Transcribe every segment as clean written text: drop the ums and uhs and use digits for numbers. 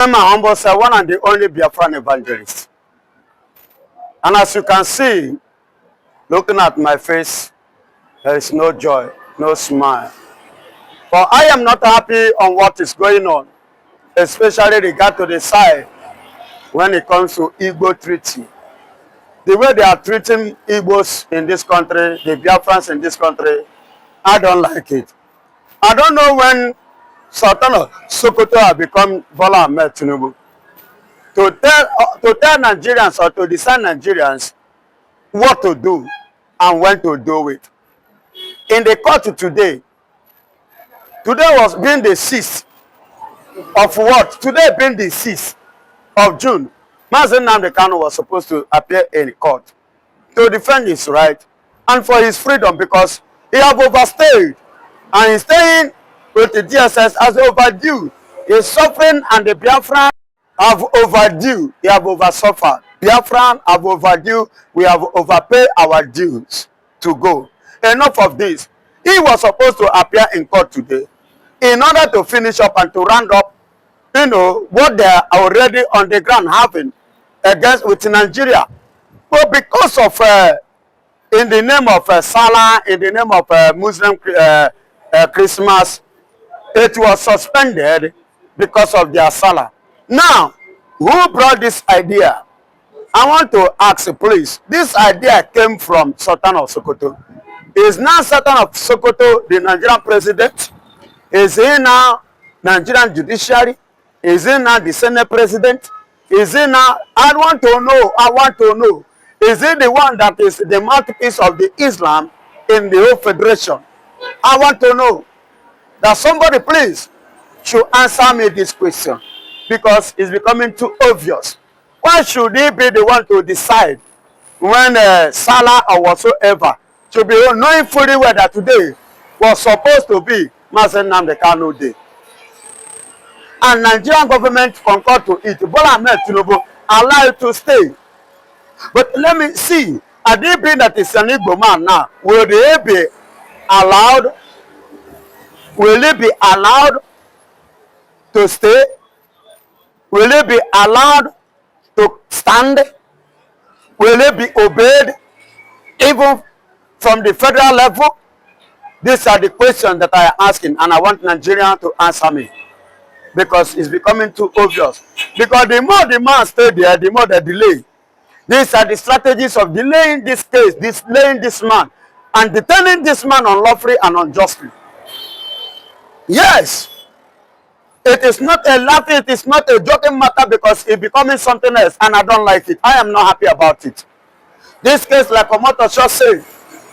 I'm a humble self, one and the only Biafran evangelist. And as you can see, looking at my face, there is no joy, no smile. But I am not happy on what is going on, especially regard to the side when it comes to Igbo treaty. The way they are treating Igbos in this country, the Biafrans in this country, I don't like it. I don't know when Sultan of Sokoto have become Bola Ahmed Tinubu. To tell Nigerians or to decide Nigerians what to do and when to do it. In the court today was being the 6th of what? Today being the 6th of June. Nnamdi was supposed to appear in court to defend his right and for his freedom because he have overstayed and he's staying with the DSS as overdue. He's suffering and the Biafran have overdue. They have oversuffered. Biafran have overdue. We have overpaid our dues to go. Enough of this. He was supposed to appear in court today in order to finish up and to round up, what they are already on the ground having against with Nigeria. But because of, in the name of Salah, in the name of Muslim Christmas, it was suspended because of their Salah. Now, who brought this idea? I want to ask, please. This idea came from Sultan of Sokoto. Is now Sultan of Sokoto the Nigerian president? Is he now Nigerian judiciary? Is he now the Senate president? Is he now? I want to know. Is he the one that is the mouthpiece of the Islam in the whole federation? I want to know. That somebody, please, should answer me this question. Because it's becoming too obvious. Why should he be the one to decide when Salah or whatsoever should be knowing fully well that today was supposed to be Nnamdi Kanu's day? And Nigerian government concurred to it. Bola Ahmed Tinubu allowed to stay. But let me see, had he been that is an Igbo man now, will they be allowed? Will he be allowed to stay? Will he be allowed to stand? Will he be obeyed even from the federal level? These are the questions that I am asking, and I want Nigeria to answer me. Because it's becoming too obvious. Because the more the man stay there, the more they delay. These are the strategies of delaying this case, delaying this man, and detaining this man unlawfully and unjustly. Yes, it is not a laughing, it is not a joking matter because it's becoming something else and I don't like it. I am not happy about it. This case, like Omoto just said,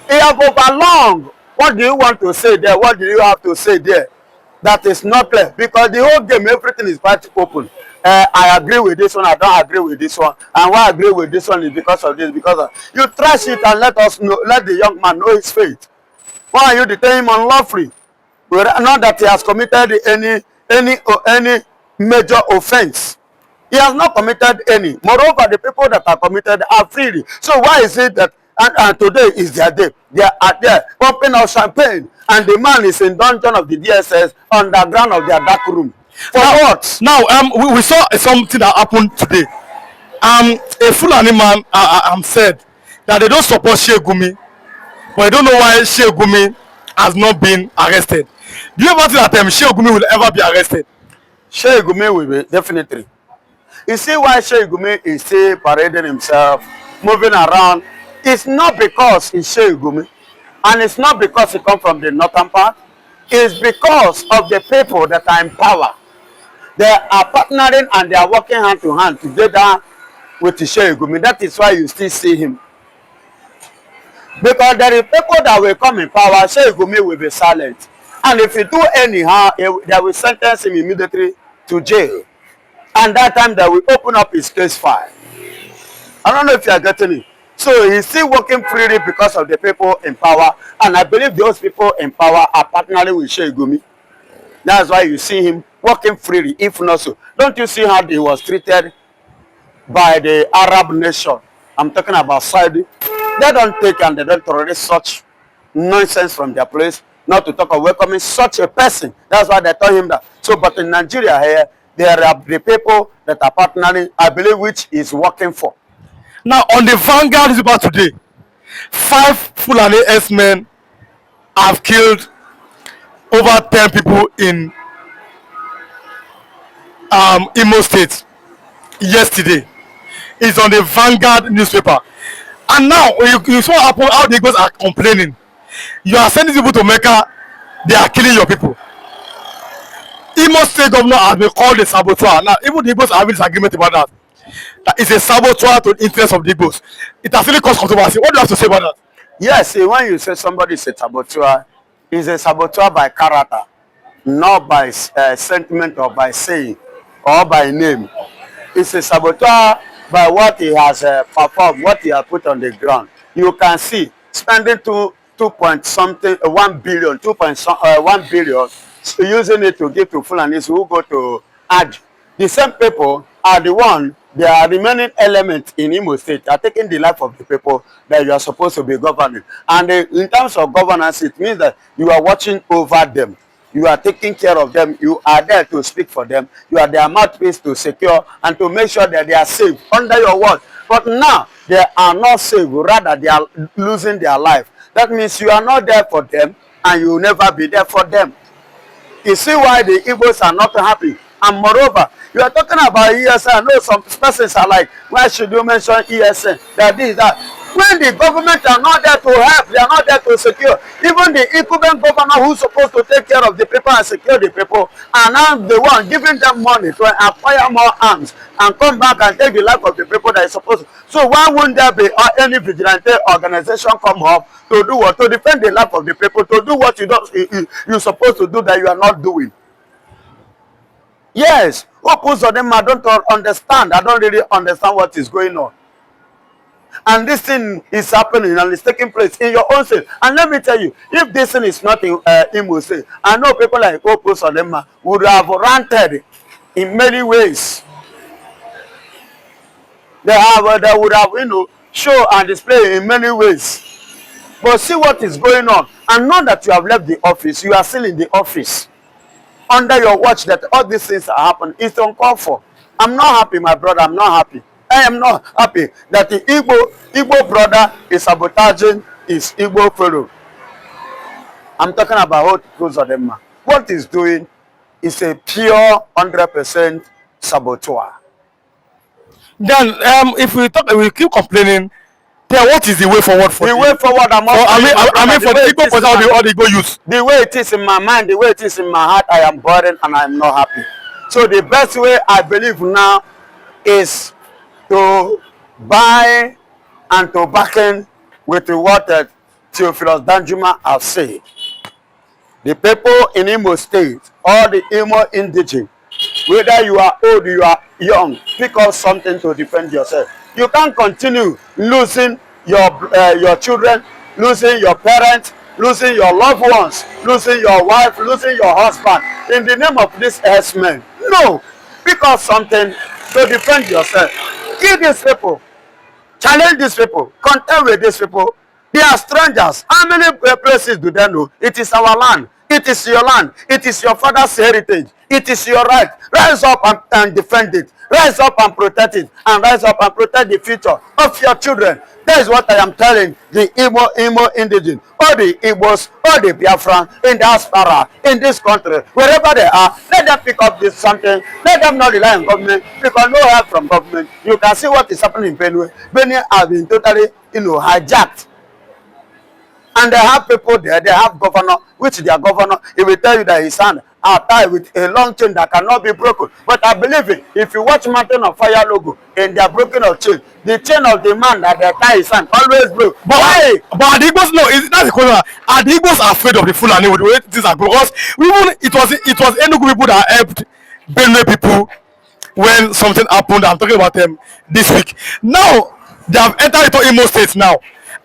it have overlong. What do you want to say there? What do you have to say there? That is not clear because the whole game, everything is quite open. I agree with this one, I don't agree with this one. And why I agree with this one is because of this, because of, you trash it and let us know, let the young man know his fate. Why are you detaining him unlawfully? Not that he has committed any major offense. He has not committed any. Moreover, the people that are committed are free. So why is it that and today is their day? They are there pumping out champagne, and the man is in dungeon of the DSS underground of their dark room. For what? Now, we saw something that happened today. A Fulani man said that they don't support Sheikh Gumi, but I don't know why Sheikh Gumi has not been arrested. Do you ever think that Sheikh Gumi will ever be arrested? Sheikh Gumi will be, definitely. You see why Sheikh Gumi is still parading himself, moving around. It's not because he's Sheikh Gumi, and it's not because he comes from the northern part. It's because of the people that are in power. They are partnering and they are working hand to hand together with Sheikh Gumi. That is why you still see him. Because there are people that will come in power, Sheikh Gumi will be silent. And if you do anyhow, they will sentence him immediately to jail. And that time they will open up his case file. I don't know if you are getting it. So he's still working freely because of the people in power. And I believe those people in power are partnering with Sheikh Gumi. That's why you see him working freely, if not so. Don't you see how he was treated by the Arab nation? I'm talking about Saudi. They don't take and they don't tolerate such nonsense from their place. Not to talk of welcoming such a person. That's why they told him that. So, but in Nigeria here, there are the people that are partnering, I believe, which is working for. Now, on the Vanguard newspaper today, 5 Fulani S-men have killed over 10 people in Imo State yesterday. It's on the Vanguard newspaper. And now, you saw how the Igbos are complaining. You are sending people to Mecca, they are killing your people. Imo State governor has been called a saboteur. Now, even the Igbos are having disagreement about that. That is a saboteur to the interest of the Igbos. It has really caused controversy. What do you have to say about that? Yes, see, when you say somebody is a saboteur, is a saboteur by character, not by sentiment or by saying or by name. It's a saboteur by what he has performed, what he has put on the ground. You can see spending 2 point something, 1 billion, 1 billion, using it to give to Fulanis who go to Hajj. The same people are the one, they are remaining element in Imo State, are taking the life of the people that you are supposed to be governing. And in terms of governance, it means that you are watching over them. You are taking care of them. You are there to speak for them. You are their mouthpiece to secure and to make sure that they are safe under your watch. But now, they are not safe. Rather, they are losing their life. That means you are not there for them and you will never be there for them. You see why the Igbos are not happy. And moreover, you are talking about ESN. I know some persons are like, why should you mention ESN? That this, that. When the government are not there to help, they are not there to secure. Even the incumbent governor who's supposed to take care of the people and secure the people, and now the one giving them money to acquire more arms and come back and take the life of the people that is supposed to. So why wouldn't there be any vigilante organization come up to do what? To defend the life of the people, to do what you're supposed to do that you are not doing. Yes, what puts on them, I don't understand. I don't really understand what is going on. And this thing is happening and it's taking place in your own state. And let me tell you, if this thing is not in Imo State, I know people like Opus Odema would have ranted in many ways. They would have, show and display in many ways. But see what is going on. And not that you have left the office, you are still in the office. Under your watch that all these things are happening. It's uncalled for. I'm not happy, my brother. I'm not happy. I am not happy that the Igbo brother is sabotaging his Igbo fellow. I'm talking about Kozodema. What he's doing is a pure 100% saboteur. Then, if we keep complaining, then what is the way forward for the way forward? I mean for the Igbo person or the Igbo youth. The way it is in my mind, the way it is in my heart, I am burdened and I am not happy. So the best way I believe now is to buy and to backen with what Theophilus Danjuma has said. The people in Imo State, all the Imo indigenous, whether you are old, you are young, pick up something to defend yourself. You can't continue losing your children, losing your parents, losing your loved ones, losing your wife, losing your husband in the name of this S-men. No, pick up something to defend yourself. Kill these people, challenge these people, contend with these people. They are strangers. How many places do they know? It is our land. It is your land. It is your father's heritage. It is your right. Rise up and defend it. Rise up and protect it. And rise up and protect the future of your children. That is what I am telling the Imo indigenous, all the Igbos, all the Biafran in the diaspora, in this country, wherever they are, let them pick up this something. Let them not rely on government, because no help from government. You can see what is happening in Benue. Benue has been totally, hijacked. And they have people there, they have governor, which their governor, he will tell you that his hand are tied with a long chain that cannot be broken. But I believe it, if you watch Mountain of Fire logo, and they are broken of chain, the chain of the man that they tie his hand always broke. But why? But the Igbos, no, that's the question. Are the Igbos afraid of the Fulani with the way things are going? Because even it was Enugu people that helped Benue people when something happened. I'm talking about them this week. Now, they have entered into Imo State now.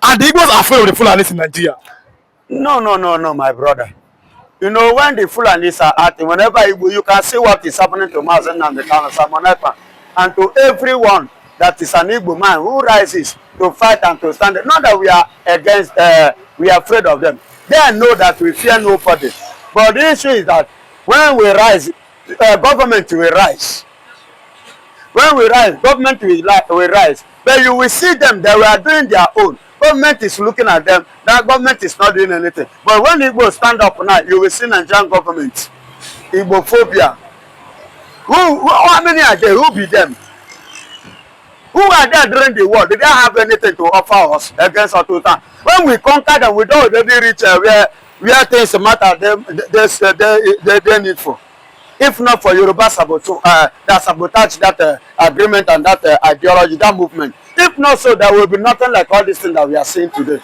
And the Igbos are afraid of the Fulanis in Nigeria. No, my brother. When the Fulanis are acting, whenever you can see what is happening to Mazen and the town of Samonepa, and to everyone that is an Igbo man who rises to fight and to stand. Not that we are against, we are afraid of them. They know that we fear nobody. But the issue is that when we rise government will rise. When we rise, government will rise. But you will see them, they were doing their own. Government is looking at them. That government is not doing anything. But when Igbo stand up now, you will see Nigerian government. Igbophobia. How many are there? Who be them? Who are there during the war? Did they have anything to offer us against our total? When we conquer them, we don't already reach where things matter they need for. If not for Yoruba that sabotage that agreement and that ideology, that movement. If not so, there will be nothing like all these things that we are seeing today.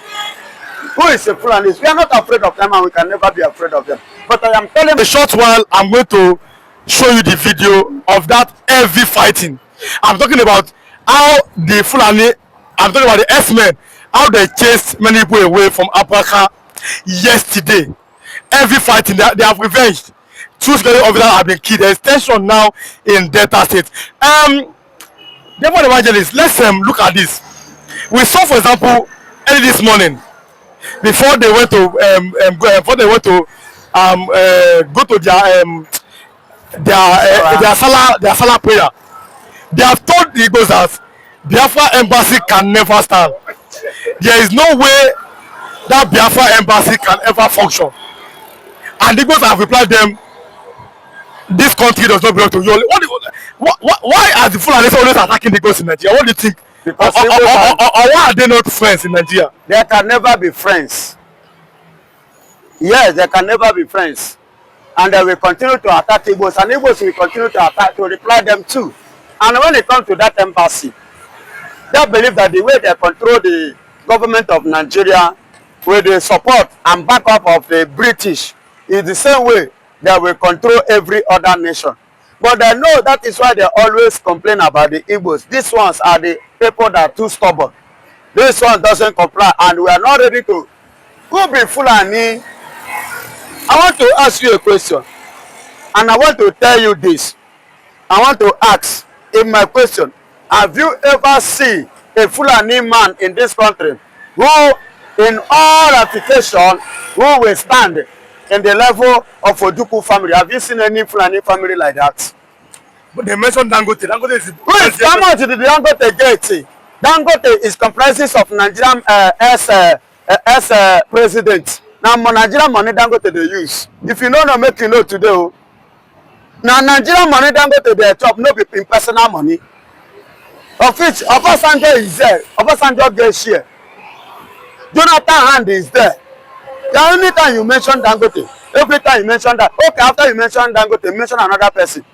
Who is a Fulani? We are not afraid of them and we can never be afraid of them. But I am telling you, a short while, I'm going to show you the video of that heavy fighting. I'm talking about how the Fulani, I'm talking about the S-men, how they chased many people away from Apaka yesterday. Heavy fighting, they have revenged. Two security officers have been killed. There is tension now in Delta State. Therefore, evangelists, let's look at this. We saw, for example, early this morning, before they went to go to their Salah prayer, they have told the Igbos that Biafra embassy can never stand. There is no way that Biafra embassy can ever function. And the Igbos have replied them, this country does not belong to you. Why are the Fulani always attacking the Igbos in Nigeria? What do you think? Because or why are they not friends in Nigeria? They can never be friends. Yes, they can never be friends. And they will continue to attack Igbos, and Igbos will continue to reply them too. And when it comes to that embassy, they believe that the way they control the government of Nigeria with the support and backup of the British is the same way they will control every other nation. But they know that is why they always complain about the Igbos. These ones are the people that are too stubborn. This one doesn't comply, and we are not ready to. Who be Fulani? I want to ask you a question, and I want to tell you this. I want to ask in my question, have you ever seen a Fulani man in this country who, in all application, who will stand in the level of Oduku family? Have you seen any Fulani family like that? But they mentioned Dangote. Dangote is who is how much did the Dangote get? Dangote is comprises of Nigerian president. Now Nigerian money Dangote they use. If you don't know, make you know today. Now Nigerian money Dangote they chop no be in personal money. Of which Obasanjo is there. Obasanjo gets share. Jonathan Hand is there. The only time you mention Dangote, every time you mention that, okay, after you mention Dangote, mention another person.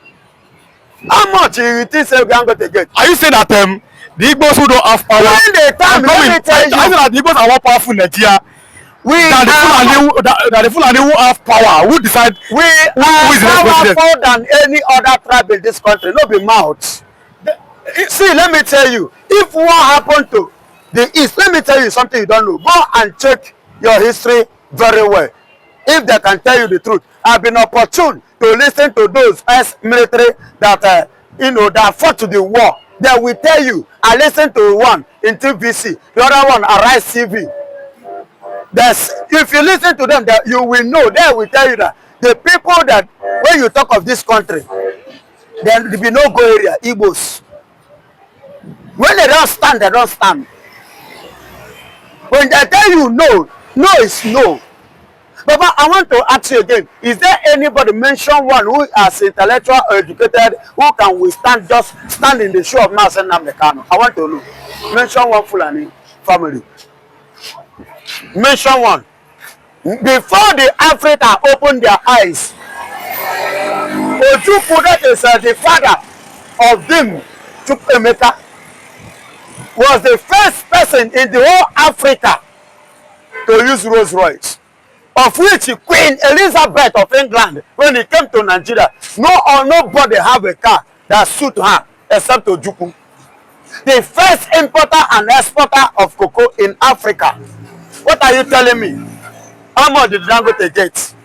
How much you think Dangote get? Are you saying that the Igbos who don't have power? When they time, let me tell you. I know that the Igbos are more powerful in Nigeria. The Fulani who have power, who decide who is the next president. Powerful than any other tribe in this country. No be mouth. See, let me tell you. If what happened to the East, let me tell you something you don't know. Go and check your history very well. If they can tell you the truth, I've been opportune to listen to those ex-military that that fought to the war. They will tell you. I listened to one in TVC, the other one Arise TV. If you listen to them, that you will know. They will tell you that the people that when you talk of this country, there will be no go area. Igbos. When they don't stand, they don't stand. When they tell you no, no is no. But I want to ask you again, is there anybody, mention one who is intellectual or educated, who can withstand, just stand in the shoe of Nnamdi? I want to know. Mention one Fulani family. Mention one. Before the Africa opened their eyes, Ojukwu, that is the father of them, Chukwemeka, was the first person in the whole Africa to use Rolls Royce, of which Queen Elizabeth of England, when he came to Nigeria, nobody have a car that suit her except Ojukwu. The first importer and exporter of cocoa in Africa. What are you telling me? How much did Dangote get?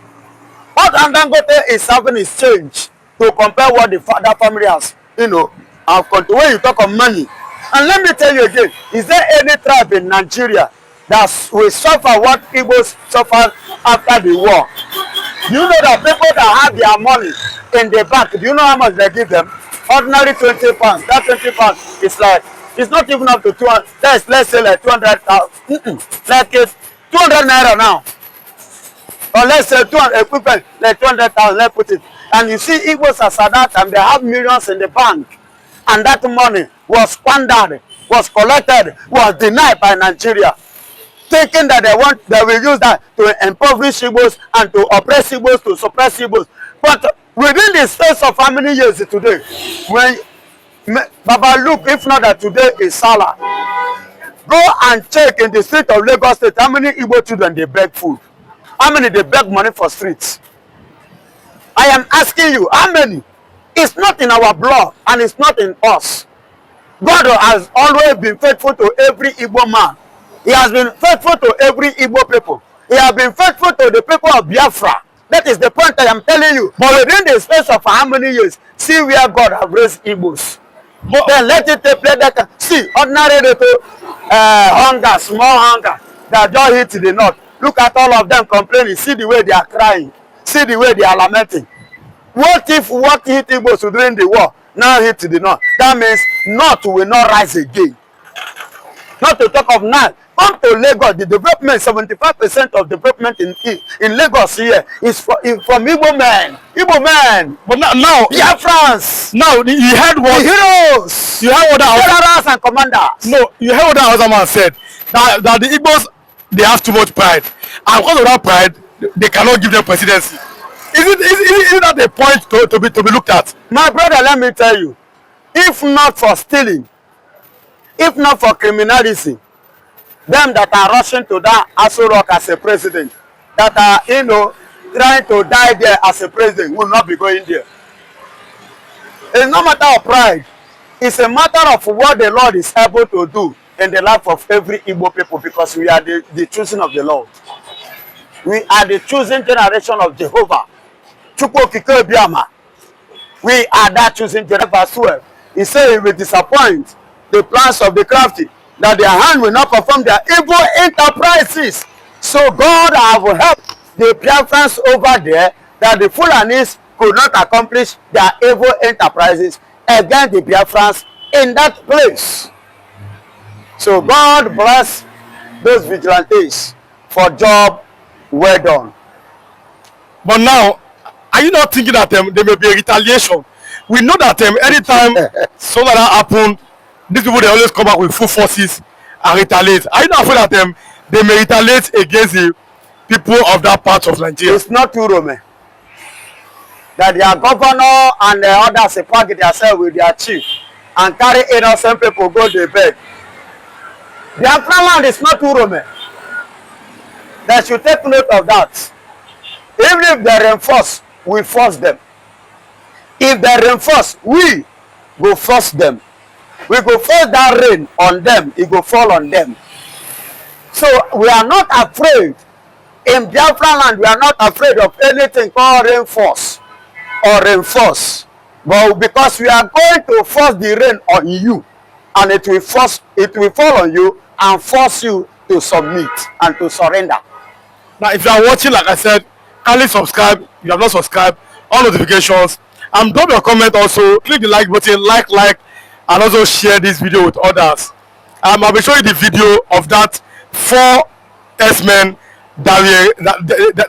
What Dangote is having is change to compare what the father family has, when you talk of money. And let me tell you again, is there any tribe in Nigeria that will suffer what Igbos suffered after the war? You know that people that have their money in the bank. Do you know how much they give them? Ordinary 20 pounds. That 20 pounds is like, it's not even up to 200. Let's say like 200,000. Like 200 naira now. Or let's say 200 equipment, like 200,000. Let's put it. And you see, Igbos as at that time, they have millions in the bank. And that money was squandered, was collected, was denied by Nigeria, thinking that they will use that to impoverish Igbos and to oppress Igbos, to suppress Igbos. But within the space of how many years today, when Baba, look, if not that today is Salah, go and check in the street of Lagos State how many Igbo children they beg food, how many they beg money for streets. I am asking you, how many? It's not in our blood and it's not in us. God has always been faithful to every Igbo man. He has been faithful to every Igbo people. He has been faithful to the people of Biafra. That is the point I am telling you. But within the space of how many years, see where God has raised Igbos. But then let it take place that see ordinary little hunger, small hunger that just hit the north. Look at all of them complaining. See the way they are crying. See the way they are lamenting. What if what hit Igbos during the war now hit the north? That means north will not rise again. Not to talk of now. Come to Lagos, the development, 75% of development in Lagos here is from Igbo men. Igbo men. But now France. Now you heard what the heroes. You heard what the generals and commanders. No, you heard what the other man said. That the Igbos, they have too much pride, and because of that pride, they cannot give them presidency. Is that a point to be looked at? My brother, let me tell you, if not for stealing, if not for criminality, them that are rushing to that Aso Rock as a president, that are, trying to die there as a president, will not be going there. It's no matter of pride. It's a matter of what the Lord is able to do in the life of every Igbo people, because we are the choosing of the Lord. We are the chosen generation of Jehovah. We are that chosen generation. Verse 12. He said he will disappoint the plans of the crafty, that their hand will not perform their evil enterprises. So God have helped the Biafrans over there, that the Fulanis could not accomplish their evil enterprises against the Biafrans in that place. So God bless those vigilantes for job well done. But now, are you not thinking that there may be a retaliation? We know that anytime something like that happens, these people, they always come back with full forces and retaliate. Are you not afraid that they may retaliate against the people of that part of Nigeria? It's not true, Rome. That their governor and the others pack themselves with their chief and carry innocent people go to bed. Their land is not true, Rome. They should take note of that. Even if they reinforce, we force them. If they reinforce, we go force them. We go force that rain on them, it go fall on them. So we are not afraid. In Biafra land, we are not afraid of anything called reinforce or reinforce. But because we are going to force the rain on you, and it will fall on you and force you to submit and to surrender. Now, if you are watching, like I said, kindly subscribe. If you have not subscribed, all notifications. And drop your comment also. Click the like button, like, and also share this video with others. I'll be showing you the video of that 4 S-men that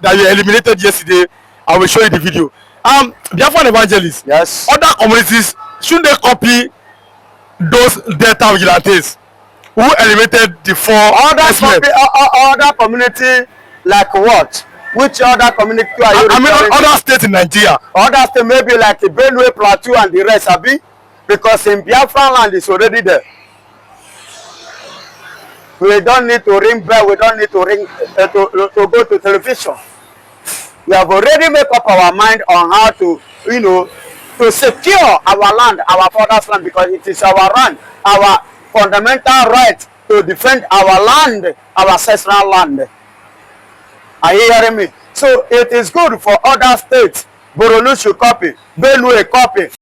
were eliminated yesterday. I will show you the video. Biafran evangelists. Yes. Other communities, shouldn't they copy those Delta vigilantes who eliminated the 4 S-men? Other community like what? Which other community are you? I mean, other states in Nigeria. Other states maybe like the Benue Plateau and the rest, Abi. Because in Biafran land is already there. We don't need to ring bell. We don't need to ring to go to television. We have already made up our mind on how to, to secure our land, our father's land, because it is our land, our fundamental right to defend our land, our ancestral land. Are you hearing me? So it is good for other states. Boronu should copy, Benue copy.